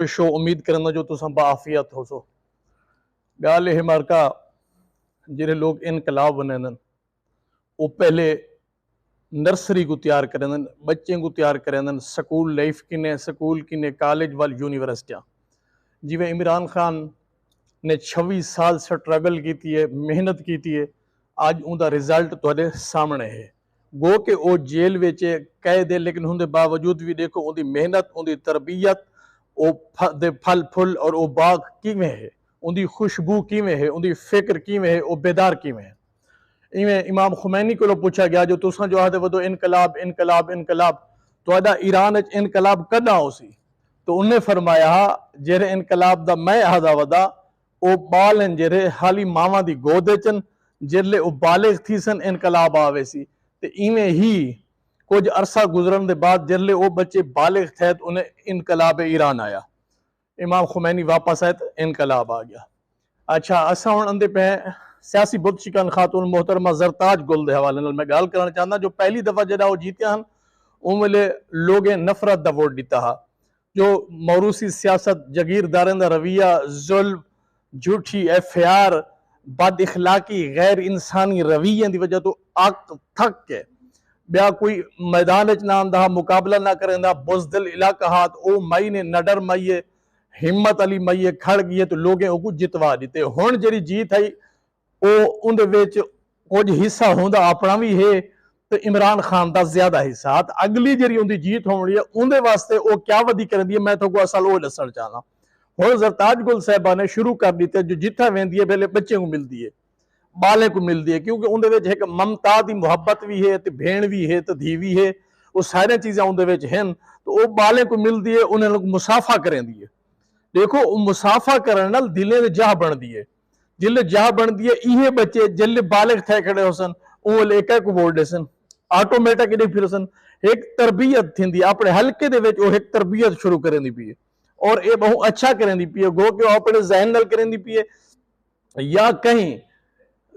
Show उम्मीद करना जो तुम बाफियत हो सो गाल यह मारका जेरे लोग इनकलाब बने वो पहले नर्सरी को तैयार करें बच्चे को तैयार करें स्कूल लाइफ किने कॉलेज वाल यूनिवर्सिटियां जिवें इमरान खान ने 26 साल स्ट्रगल की है मेहनत की है अज उनका रिजल्ट तुहाडे सामने है गो के वो जेल विच कैद है लेकिन उनके बावजूद भी देखो उनकी मेहनत उनकी तरबियत वो फल फुल और वो बाग किवें है उनकी खुशबू किवें है उनकी फिक्र किवें है वो बेदार किवें है इवें इमाम खुमैनी को पूछा गया जो तुसा जो आखदे वदो इनकलाब इनकलाब इनकलाब तुहाडा ईरान इनकलाब कदा होसी तो उन्हें फरमाया जेरे इनकलाब दा मैं आखदा वदा वो बाल हैं जेरे हाली मावां दी गोद चन जिसले वो बालिग थी सन इनकलाब आवे सी ते इवें ही कुछ अरसा गुजरन के बाद जिसले वो बच्चे बालिग थे तो उन्हें इनकलाब ईरान आया इमाम खुमैनी वापस आए तो इनकलाब आ गया। अच्छा असा हुण अंदे पे सियासी बुत शिकन खातून मोहतरमा जरताज गुल के हवाले नाल मैं गल करना चाहता जो पहली दफा जरा वो जीतिया हैं उन वेले लोगें नफरत का वोट दिता हा जो मौरूसी सियासत जगीरदारें का रवैया जुल्म झूठी FIR बद इखलाकी गैर इंसानी रवैये की वजह तो अक थक के ब्या कोई मैदान च ना आंदा मुकाबला ना करेंदा बुजदिल इलाका हाथ ओ मई ने नडर मईए हिम्मत अली मईए खड़ गई तो लोगें उनको जितवा दिते हुण जी जीत आई कुछ हिस्सा होंदा अपना भी है तो इमरान खान का ज्यादा हिस्सा तो अगली जी उनकी जीत होनी है उनके वास्ते वो क्या वधी करती है मैं तो असल वो दसना चाहना हुण जरताज गुल साहबा ने शुरू कर दिते जो जिथा वेंदी है पहले बच्चे को मिलती है बाले को मिलती है क्योंकि उनके एक ममता की मुहब्बत भी है तो भेण भी है तो धी भी है वो सारी चीज़ा उनके हैं तो वो बाले को मिलती है उन्हें लोग मुसाफा करेंदी है देखो मुसाफा करने दिलें की जाह बनती है जिले जाह बनती है ये बच्चे जिले बालिग थे खड़े हो सन उन एक एक वोट सन ऑटोमेटिक इधे फिर सन एक तरबियत थी अपने हल्के दे विच एक तरबियत शुरू करें पी है और ये बहुत अच्छा करें पी है गो के अपने जहन नाल करें पी है या कहीं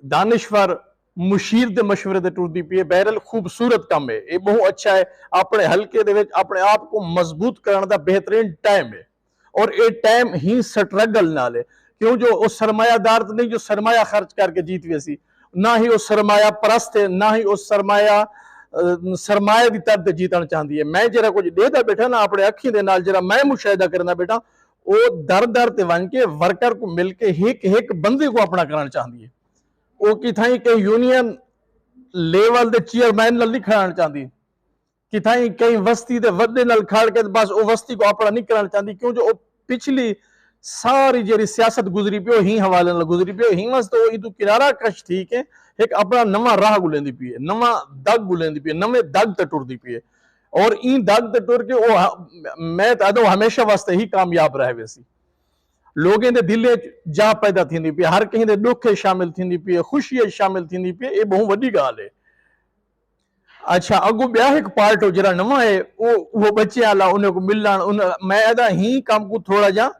दानिश्वर मुशीर के मशवरे से टुरती पी है बहरल खूबसूरत काम है ये बहुत अच्छा है अपने हल्के दे विच अपने आप को मजबूत करने का बेहतरीन टाइम है और ये टाइम ही स्ट्रगल नाल है क्यों जो वो सरमायादार नहीं जो सरमाया खर्च करके जीत वैसी ना ही वो सरमाया परस्त है ना ही वो सरमाए की तरफ जीतना चाहती है मैं जरा कुछ देता बैठा ना अपने अखी के नाल जरा मैं मुशाहिदा करना बेटा वो दर दर ते वन के वर्कर को मिलके एक बंदे को अपना करना चाहती है वो किथाई के यूनियन लेवल के चेयरमैन नाल नहीं खड़ाना चाहती किथाई कई वस्ती के वड्डे नाल खड़ के बस वो वस्ती को अपना नहीं कराना चाहती क्यों जो पिछली सारी जी सियासत गुजरी पियो ही हवाले नाल गुजरी पियो ही वास्ते वो किनारा कश ठीक है एक अपना नवा राह गुलेंदी पी है नवा दग गुलेंदी पी है नवे दग ते टुरदी पी है और इन दग ते टुर के वो मैं तो हमेशा वास्ते ही कामयाब रहे वैसी लोगों के दिल जा पैदा थी पी हर कहीं दुख शामिल थी पी है खुशी शामिल थी पी ये बहुत वड्डी गाल है। अच्छा अगो ब्या एक पार्ट हो जरा नवा है वो बच्चे आला उन्हें को मिलन मैं अदा ही काम को थोड़ा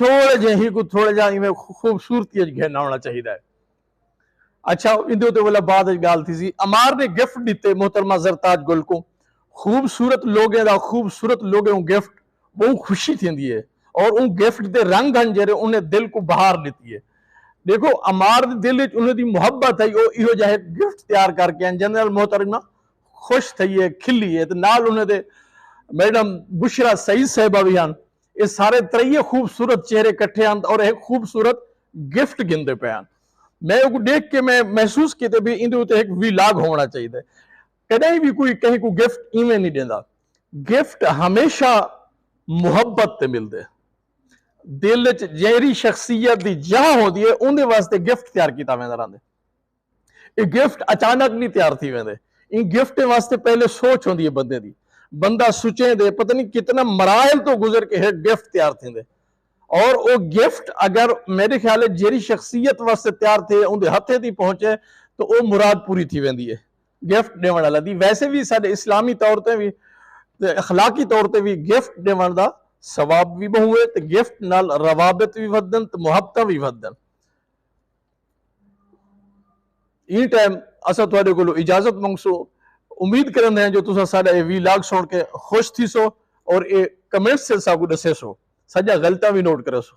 ही को थोड़ा जा इवें खूबसूरती घेना होना चाहिए है। अच्छा इंदे तो वाला बाद गाल थी सी अमार ने गिफ्ट दिते मोहतरमा जरताज गुल को खूबसूरत लोगों का खूबसूरत लोगों गिफ्ट बहुत खुशी थी है और उन गिफ्ट के रंग हैं जेरे उन्हें दिल को बहार लेती है देखो अमार दिल उन्हें मुहब्बत है इहो जहे गिफ्ट तैयार करके जनरल मोहतरमा खुश थी है खिली है तो नाल उन्हें मैडम बुशरा सईद साहिबा भी हैं ये सारे त्रैये खूबसूरत चेहरे कट्ठे हैं और एक खूबसूरत गिफ्ट गिनते पे हैं मैं देख के मैं महसूस किए भी इन एक विलाग होना चाहिए कहीं भी कोई कहीं को गिफ्ट इवें नहीं देता गिफ्ट हमेशा मुहब्बत से मिलते दिल च जेरी शख्सियत की जाह होती है उनके वास्ते गिफ्ट तैयार किया वेंदा रहिंदे ये गिफ्ट अचानक नहीं तैयार थी वेंदे इन गिफ्ट वास्ते पहले सोच होती है बंदे की बंदा सोचे दे पता नहीं कितना मराहल तो गुजर के है गिफ्ट तैयार थे और वो गिफ्ट अगर मेरे ख्याल है जेरी शख्सियत वास्ते तैयार थे उनके हथे ती पहुंचे तो वो मुराद पूरी थी वेंदी है गिफ्ट देवन वाला दी वैसे भी साडे इस्लामी तौर पर भी अखलाकी तौर पर भी गिफ्ट देवन का सवाब भी बहु है तो गिफ्ट नाल रवाबित भी वधन तो मुहब्बत भी वधन इन टाइम असा तुहाडे कोलों इजाजत मंगसो उम्मीद करते हैं जो तुसा साडा वीलाग सुन के खुश थी सो और ये कमेंट्स से साकू दसे सो सजा गलता भी नोट करो सो।